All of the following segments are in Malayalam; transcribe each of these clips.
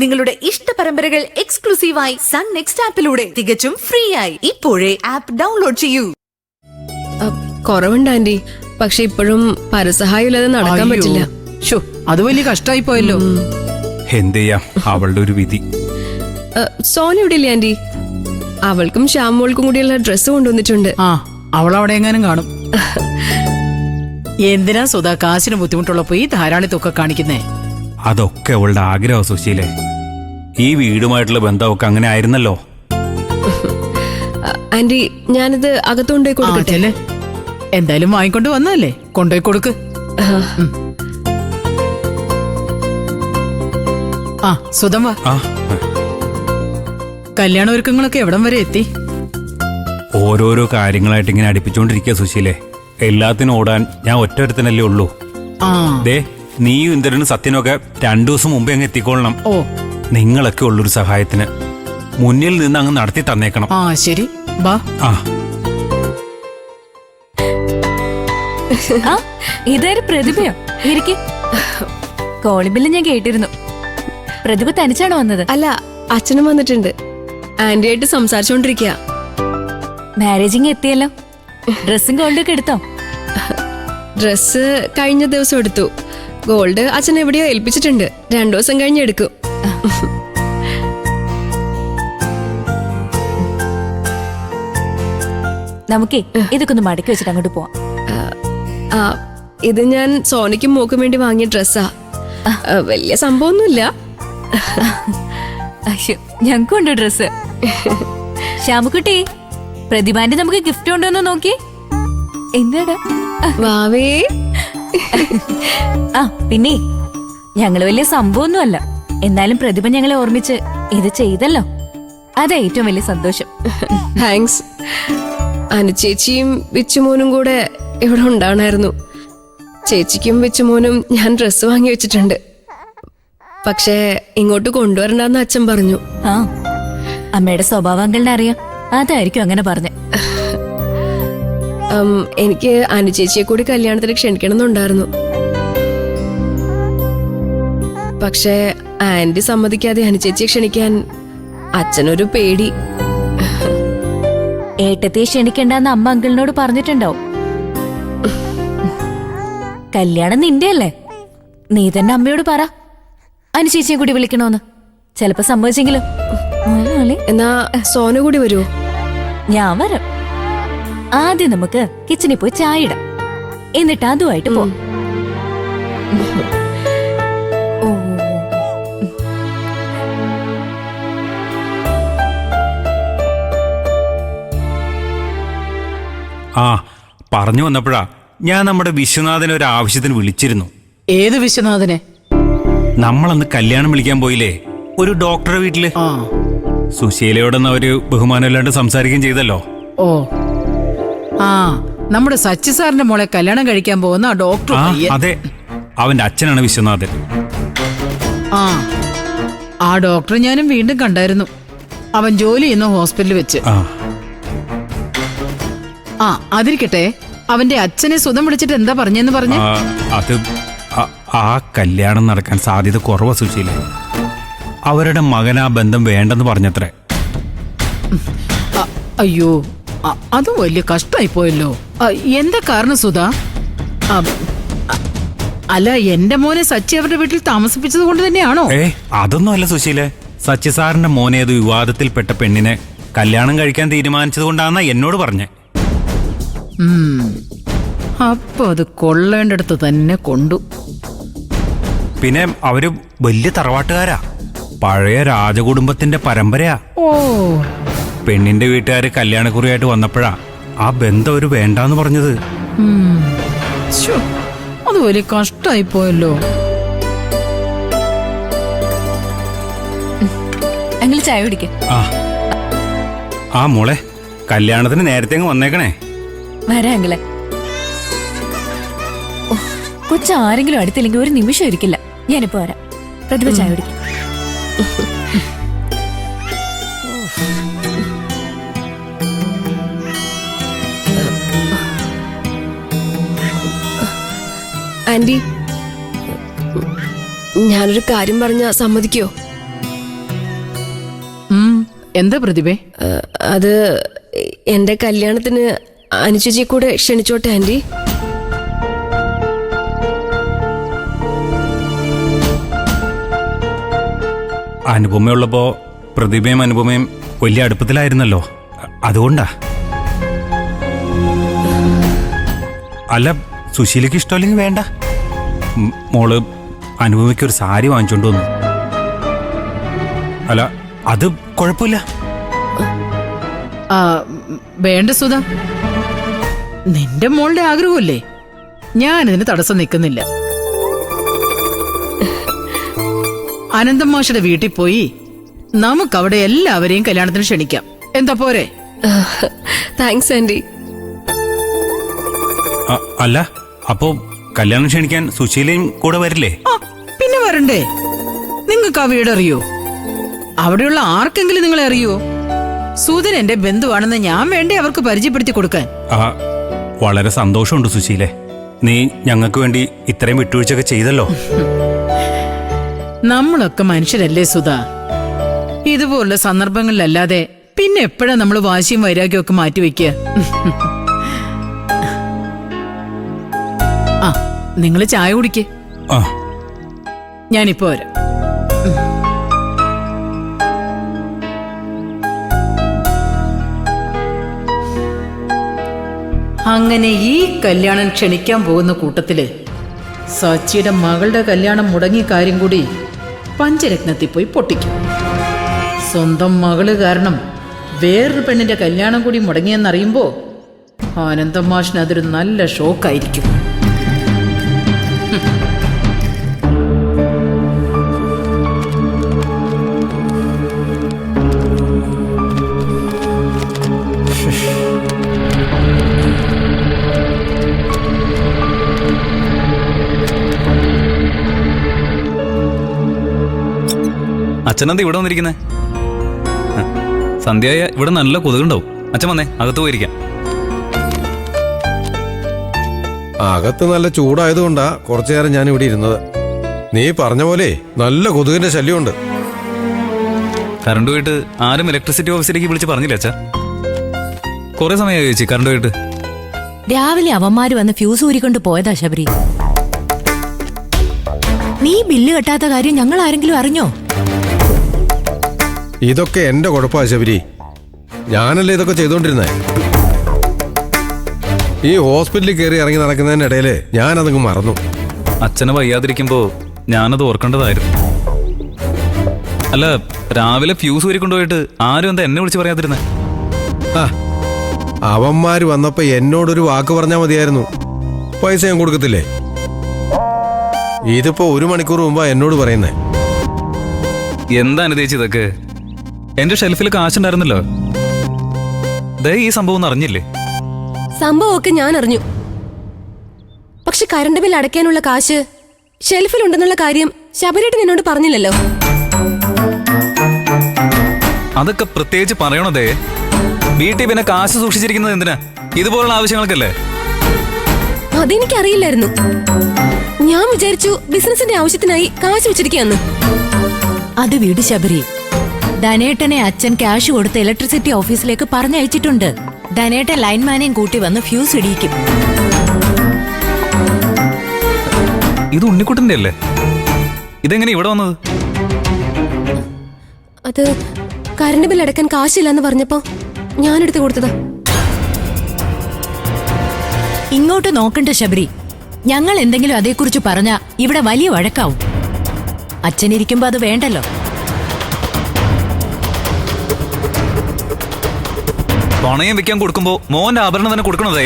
നിങ്ങളുടെ ഇഷ്ട പരമ്പരകൾ എക്സ്ക്ലൂസീവായി സൺ നെക്സ്റ്റ് ആപ്പിലൂടെ തികച്ചും ഫ്രീ ആയി. ഇപ്പോഴേ ആപ്പ് ഡൗൺലോഡ് ചെയ്യൂ. കുറവുണ്ട് ആന്റി, പക്ഷെ ഇപ്പോഴും പരസഹായം ഇല്ലാതെ നടക്കാൻ പറ്റില്ല. അത് വലിയ കഷ്ടായി പോയല്ലോ. എന്ത് ചെയ്യാം, അവളുടെ ഒരു വിധി. സോന ഇവിടെ ഇല്ലേ ആന്റി? അവൾക്കും ശ്യാമോൾക്കും കൂടിയുള്ള ഡ്രസ്സ് കൊണ്ടുവന്നിട്ടുണ്ട്. അവളവിടെ എങ്ങാനും കാണും. എന്തിനാ സുധാ കാശിന് ബുദ്ധിമുട്ടുള്ളപ്പോ ഈ ധാരാളിത്തൊക്കെ കാണിക്കുന്നേ? അതൊക്കെ അവളുടെ ആഗ്രഹം സുശീലേ. ഈ വീടുമായിട്ടുള്ള ബന്ധമൊക്കെ അങ്ങനെ ആയിരുന്നല്ലോ. ആന്റി, ഞാനിത് അകത്തുകൊണ്ടുപോയി കൊടുക്കട്ടെ? എന്തായാലും വാങ്ങിക്കൊണ്ട് വന്നല്ലേ, കൊണ്ടുപോയി കൊടുക്ക്. സുധം വാ. കല്യാണ ഒരുക്കങ്ങളൊക്കെ എവിടം വരെ എത്തി? ഓരോരോ കാര്യങ്ങളായിട്ട് ഇങ്ങനെ അടുപ്പിച്ചോണ്ടിരിക്കുക സുശീലേ. എല്ലാത്തിനും ഓടാൻ ഞാൻ ഒറ്റൊരുത്തനല്ലേ ഉള്ളൂ. ദേ, നീയും ഇന്ദ്രനും സത്യനൊക്കെ 2 ദിവസം മുമ്പേ അങ്ങ് എത്തിക്കൊള്ളണം. നിങ്ങളൊക്കെ ഉള്ളൊരു സഹായത്തിന് മുന്നിൽ നിന്ന് അങ്ങ് നടത്തി തന്നേക്കണം. ശരി, ബാ. ഇതൊരു പ്രതിഭയോ? ഇരിക്കെ. കോളിബില്ല് ഞാൻ കേട്ടിരുന്നു. പ്രതിഭ തനിച്ചാണോ വന്നത്? അല്ല, അച്ഛനും വന്നിട്ടുണ്ട്. ആന്റിയായിട്ട് സംസാരിച്ചോണ്ടിരിക്കുക. മാരേജിങ് എത്തിയല്ലോ. ഡ്രസ്സും ഗോൾഡൊക്കെ എടുത്തോ? ഡ്രസ്സ് കഴിഞ്ഞ ദിവസം എടുത്തു. ഗോൾഡ് അച്ഛൻ എവിടെയോ ഏൽപ്പിച്ചിട്ടുണ്ട്. 2 ദിവസം കഴിഞ്ഞ് എടുക്കും. നമുക്കേ ഇതൊക്കെ ഒന്ന് മടക്കി വെച്ചിട്ട് അങ്ങോട്ട് പോവാം. ഇത് ഞാൻ സോനയ്ക്കും മോക്കും വേണ്ടി വാങ്ങിയ ഡ്രസ്സാ. വലിയ സംഭവമൊന്നുമില്ല. ഞങ്ങൾക്കുണ്ട് ഡ്രസ്സ്. ശ്യാമക്കുട്ടി, പ്രതിഭാന്റെ നമുക്ക് ഗിഫ്റ്റ് ഉണ്ടോന്ന് നോക്കി. എന്താടാ വാവേ? പിന്നെ ഞങ്ങള് വലിയ സംഭവമൊന്നുമല്ല, എന്നാലും പ്രതിഭ ഞങ്ങളെ ഓർമ്മിച്ച് ഇത് ചെയ്തല്ലോ. അതാ ഏറ്റവും വലിയ സന്തോഷം. താങ്ക്സ്. അനുചേച്ചിയും വിച്ചുമോനും കൂടെ ഇവിടെ ഉണ്ടാവണായിരുന്നു. ചേച്ചിക്കും വിച്ചുമോനും ഞാൻ ഡ്രസ്സ് വാങ്ങി വെച്ചിട്ടുണ്ട്. പക്ഷേ ഇങ്ങോട്ട് കൊണ്ടുവരണ്ടെന്ന് അച്ഛൻ പറഞ്ഞു. അമ്മയുടെ സ്വഭാവം അങ്കിളിനെ അറിയാം, അതായിരിക്കും അങ്ങനെ പറഞ്ഞ. എനിക്ക് അനുചേച്ചിയെ കൂടി കല്യാണത്തിന് ക്ഷണിക്കണമെന്നുണ്ടായിരുന്നു. പക്ഷേ ആന്റി സമ്മതിക്കാതെ അനുചേച്ചിയെ ക്ഷണിക്കാൻ അച്ഛനൊരു പേടി. ഏട്ടത്തിയെ ക്ഷണിക്കണ്ടെന്ന് അമ്മ അങ്കിളിനോട് പറഞ്ഞിട്ടുണ്ടാവും. കല്യാണം നിന്റെ അല്ലേ, നീ തന്നെ അമ്മയോട് പറ അനുചേച്ചിയെ കൂടി വിളിക്കണോന്ന്. ചെലപ്പോ സമ്മതിച്ചെങ്കിലോ? എന്നാ സോന കൂടി വരുമോ? ഞാൻ വരാം. ആദ്യം നമുക്ക് കിച്ചണിൽ പോയി ചായ ഇടാം, എന്നിട്ട് അതുമായിട്ട് പോ. പറഞ്ഞു വന്നപ്പോഴാ ഞാൻ നമ്മുടെ വിശ്വനാഥനെ ഒരു ആവശ്യത്തിന് വിളിച്ചിരുന്നു. ഏത് വിശ്വനാഥനെ? നമ്മളന്ന് കല്യാണം വിളിക്കാൻ പോയില്ലേ, ഒരു ഡോക്ടറുടെ വീട്ടില്. സുശീലയോടൊന്ന് അവര് ബഹുമാനമില്ലാണ്ട് സംസാരിക്കുകയും ചെയ്തല്ലോ. നമ്മുടെ സച്ചി സാറിന്റെ മോളെ കല്യാണം കഴിക്കാൻ പോകുന്ന ഡോക്ടർ. അതെ, അവന്റെ അച്ഛനാണ് വിശ്വനാഥൻ. ആ ഡോക്ടർ ഞാനും വീണ്ടും കണ്ടായിരുന്നു. അവൻ ജോലി ചെയ്യുന്ന ഹോസ്പിറ്റലിൽ വെച്ച്. അതിരിക്കട്ടെ, അവന്റെ അച്ഛനെ സുധം വിളിച്ചിട്ട് എന്താ പറഞ്ഞെന്ന് പറഞ്ഞു? അത് ആ കല്യാണം നടക്കാൻ സാധ്യത കുറവാ സുശീല. അവരുടെ മകൻ ആ ബന്ധം വേണ്ടെന്ന് പറഞ്ഞത്രേ. അയ്യോ, അത് വലിയ കഷ്ടായി പോയല്ലോ. എന്താ കാരണം സുധാ? അല്ല, എന്റെ മോനെ സച്ചി അവരുടെ വീട്ടിൽ താമസിപ്പിച്ചത് കൊണ്ട് തന്നെയാണോ? അതൊന്നും അല്ല സുശീലെ. സച്ചി സാറിന്റെ മോനെ അത് വിവാദത്തിൽപ്പെട്ട പെണ്ണിനെ കല്യാണം കഴിക്കാൻ തീരുമാനിച്ചത് കൊണ്ടാണെന്നാ എന്നോട് പറഞ്ഞേ. അപ്പൊ അത് കൊള്ളേണ്ടടുത്ത് തന്നെ കൊണ്ടു. പിന്നെ അവര് വലിയ തറവാട്ടുകാരാ, പഴയ രാജകുടുംബത്തിന്റെ പരമ്പരയാ. പെണ്ണിന്റെ വീട്ടുകാര് കല്യാണക്കുറിയായിട്ട് വന്നപ്പോഴാ ആ ബന്ധം അവര് വേണ്ടാന്ന് പറഞ്ഞത്. അത് വലിയ കഷ്ടായി പോയല്ലോ. ചായ കുടിക്ക. മോളെ, കല്യാണത്തിന് നേരത്തെ അങ്ങ് വന്നേക്കണേ. വരാ അങ്കിളെ. കൊച്ചാരെങ്കിലും അടുത്തില്ലെങ്കിൽ ഒരു നിമിഷം ഇരിക്കില്ല. ഞാനിപ്പോ വരാം. പ്രതിഭ ചായ കുടിക്ക. ആന്റി, ഞാനൊരു കാര്യം പറഞ്ഞ സമ്മതിക്കോ? എന്താ പ്രതിഭേ? അത് എന്റെ കല്യാണത്തിന് അനുചേച്ചിയെ കൂടെ ക്ഷണിച്ചോട്ടെ ആന്റി. അനുപമയുള്ളപ്പോ പ്രതിഭയും അനുപമയും വലിയ അടുപ്പത്തിലായിരുന്നല്ലോ, അതുകൊണ്ടാ. അല്ല, സുശീലയ്ക്ക് ഇഷ്ടമല്ലെങ്കിൽ വേണ്ട. മോള് അനുപമയ്ക്ക് ഒരു സാരി വാങ്ങിച്ചോണ്ട് വന്നു. അല്ല, അത് കുഴപ്പമില്ല. വേണ്ട സുധ, നിന്റെ മോളുടെ ആഗ്രഹമല്ലേ, ഞാനിതിന് തടസ്സം നിൽക്കുന്നില്ല. അനന്തം മാഷയുടെ വീട്ടിൽ പോയി നമുക്കവിടെ എല്ലാവരെയും കല്യാണത്തിന് ക്ഷണിക്കാം. എന്താ പോരെ? Thanks aunty. അല്ല, അപ്പോ കല്യാണം ക്ഷണിക്കാൻ സുശീലയും കൂടെ വരില്ലേ? പിന്നെ വരണ്ടേ? നിങ്ങൾക്ക് ആ വീടറിയോ? അവിടെയുള്ള ആർക്കെങ്കിലും നിങ്ങളെ അറിയോ? സൂതൻ എന്റെ ബന്ധുവാണെന്ന് ഞാൻ വേണ്ടേ അവർക്ക് പരിചയപ്പെടുത്തി കൊടുക്കാൻ? വളരെ സന്തോഷമുണ്ട് സുശീലേ, നീ ഞങ്ങൾക്ക് വേണ്ടി ഇത്രയും വിട്ടുവീഴ്ചയൊക്കെ ചെയ്തല്ലോ. നമ്മളൊക്കെ മനുഷ്യരല്ലേ സുധാ? ഇതുപോലുള്ള സന്ദർഭങ്ങളിലല്ലാതെ പിന്നെ എപ്പോഴാ നമ്മൾ വാശിയും വൈരാഗ്യവും ഒക്കെ മാറ്റിവെക്കുക? ആ, നിങ്ങള് ചായ കുടിക്ക്, ഞാനിപ്പോ വരാം. അങ്ങനെ ഈ കല്യാണം ക്ഷണിക്കാൻ പോകുന്ന കൂട്ടത്തില് സച്ചിയുടെ മകളുടെ കല്യാണം മുടങ്ങിയ കാര്യം കൂടി പഞ്ചരത്നത്തിൽ പോയി പൊട്ടിക്കും. സ്വന്തം മകള് കാരണം വേറൊരു പെണ്ണിന്റെ കല്യാണം കൂടി മുടങ്ങിയെന്നറിയുമ്പോ ആനന്ദം മാഷിന് അതൊരു നല്ല ഷോക്കായിരിക്കും. അച്ഛനെന്താ ഇവിടെ വന്നിരിക്കുന്നേ? സന്ധ്യയായ ഇവിടെ നല്ല കൊതുകുണ്ടാവും. അച്ഛൻ വന്നേ, അകത്ത് പോയിരിക്കാം. അകത്ത് നല്ല ചൂടായതുകൊണ്ടാ കുറച്ചു നേരം ഞാൻ ഇവിടെ ഇരുന്നത്. നീ പറഞ്ഞ പോലെ നല്ല കൊതുകിന്റെ ശല്യമുണ്ട്. കറണ്ട് പോയിട്ട് ആരും ഇലക്ട്രിസിറ്റി ഓഫീസിലേക്ക് വിളിച്ച് പറഞ്ഞില്ല അച്ഛാ? കുറെ സമയമായി ചേച്ചി കറണ്ട് പോയിട്ട്. രാവിലെ അവന്മാര് വന്ന് ഫ്യൂസ് ഊരിക്കൊണ്ട് പോയതാ ശബരി. നീ ബില്ല് കെട്ടാത്ത കാര്യം ഞങ്ങൾ ആരെങ്കിലും അറിഞ്ഞോ? ഇതൊക്കെ എന്റെ കുഴപ്പമാ ശബരി, ഞാനല്ലേ ഇതൊക്കെ ചെയ്തോണ്ടിരുന്നേ. ഈ ഹോസ്പിറ്റലിൽ കയറി ഇറങ്ങി നടക്കുന്നതിനിടയില് ഞാനതങ്ങ് മറന്നു. അച്ഛനെ വയ്യാതിരിക്കുമ്പോ ഞാനത് ഓർക്കേണ്ടതായിരുന്നു. അല്ല, രാവിലെ ഫ്യൂസ് ഊരിക്കൊണ്ടുപോയിട്ട് ആരും എന്താ എന്നെ വിളിച്ച് പറയാതിരുന്നേ? അവന്മാര് വന്നപ്പോ എന്നോടൊരു വാക്ക് പറഞ്ഞാൽ മതിയായിരുന്നു. പൈസ ഞാൻ കൊടുക്കത്തില്ലേ? ഇതിപ്പോ 1 മണിക്കൂർ മുമ്പാ എന്നോട് പറയുന്നേ. എന്താണ് ചേച്ചി ഇതൊക്കെ? എന്റെ ഷെൽഫിൽ കാശുണ്ടായിരുന്നല്ലോ. ദേ, ഈ സംഭവം ഒന്നും അറിഞ്ഞില്ലേ? സംഭവമൊക്കെ ഞാൻ അറിഞ്ഞു. പക്ഷെ കറണ്ട് ബിൽ അടയ്ക്കാനുള്ള കാശ് ഷെൽഫിലുണ്ടെന്നുള്ള കാര്യം ശബരിയേട്ടൻ എന്നോട് പറഞ്ഞില്ലല്ലോ. അതൊക്കെ പ്രത്യേകിച്ച് പറയണതേ. വീട്ടിൽ പിന്നെ കാശ് സൂക്ഷിച്ചിരിക്കുന്നത് എന്തിനാ? ഇതുപോലുള്ള ആവശ്യങ്ങൾക്കല്ലേ? അതെനിക്കറിയില്ലായിരുന്നു. ഞാൻ വിചാരിച്ചു ബിസിനസിന്റെ ആവശ്യത്തിനായി കാശ് വെച്ചിരിക്കുകയെന്ന്. അത് വീട് ശബരി. ധനേട്ടനെ അച്ഛൻ ക്യാഷ് കൊടുത്ത് ഇലക്ട്രിസിറ്റി ഓഫീസിലേക്ക് പറഞ്ഞയച്ചിട്ടുണ്ട്. ധനേട്ടൻ ലൈൻമാനെയും കൂട്ടി വന്ന് ഫ്യൂസ് ഇടിയിക്കും. ഇത് ഉണ്ണിക്കുട്ടന്റെ അല്ലേ? ഇതെങ്ങനെ ഇവിടെ വന്നത്? അത് കറണ്ട് ബിൽ അടയ്ക്കാൻ കാശില്ലെന്ന് പറഞ്ഞപ്പോ ഞാനെടുത്ത് കൊടുത്തതാ. ഇങ്ങോട്ട് നോക്കണ്ട ശബരി. ഞങ്ങൾ എന്തെങ്കിലും അതേക്കുറിച്ച് പറഞ്ഞാ ഇവിടെ വലിയ വഴക്കാവും. അച്ഛനിരിക്കുമ്പോ അത് വേണ്ടല്ലോ. പണയം വെക്കാൻ കൊടുക്കുമ്പോ മോന്റെ ആഭരണം തന്നെ കൊടുക്കണതേ.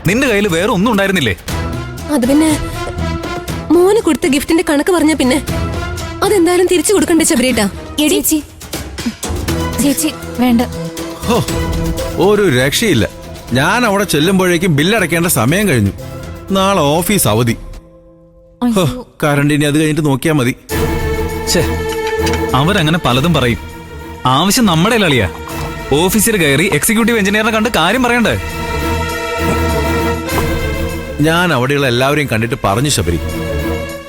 നിന്റെ കയ്യിൽ വേറെ ഒന്നും ഉണ്ടായിരുന്നില്ലേ? അത് പിന്നെ മോന് കൊടുത്ത ഗിഫ്റ്റിന്റെ കണക്ക് പറഞ്ഞ പിന്നെ അതെന്തായാലും തിരിച്ചു കൊടുക്കണ്ടേ ശബരിയേട്ടാ? ചേച്ചി ചേച്ചി വേണ്ട. ഒരു രക്ഷയില്ല. ഞാൻ അവിടെ ചെല്ലുമ്പോഴേക്കും ബില്ലടയ്ക്കേണ്ട സമയം കഴിഞ്ഞു. നാളെ ഓഫീസ് അവധി. കറണ്ടിനെ അത് കഴിഞ്ഞിട്ട് നോക്കിയാ മതി. അവരങ്ങനെ പലതും പറയും. ആവശ്യം നമ്മുടെ അളിയാ. ഓഫീസിൽ കയറി എക്സിക്യൂട്ടീവ് എഞ്ചിനീയറിനെ കണ്ട് കാര്യം പറയണ്ടേ? ഞാൻ അവിടെയുള്ള എല്ലാവരെയും കണ്ടിട്ട് പറഞ്ഞു ശബരി,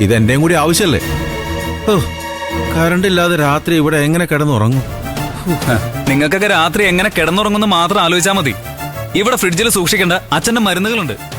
ഇതെന്റെയും കൂടി ആവശ്യമല്ലേ. കറണ്ട് ഇല്ലാതെ രാത്രി ഇവിടെ എങ്ങനെ കിടന്നുറങ്ങും? നിങ്ങൾക്കൊക്കെ രാത്രി എങ്ങനെ കിടന്നുറങ്ങുന്നു മാത്രം ആലോചിച്ചാൽ മതി. ഇവിടെ ഫ്രിഡ്ജിൽ സൂക്ഷിക്കേണ്ട അച്ഛന്റെ മരുന്നുകളുണ്ട്.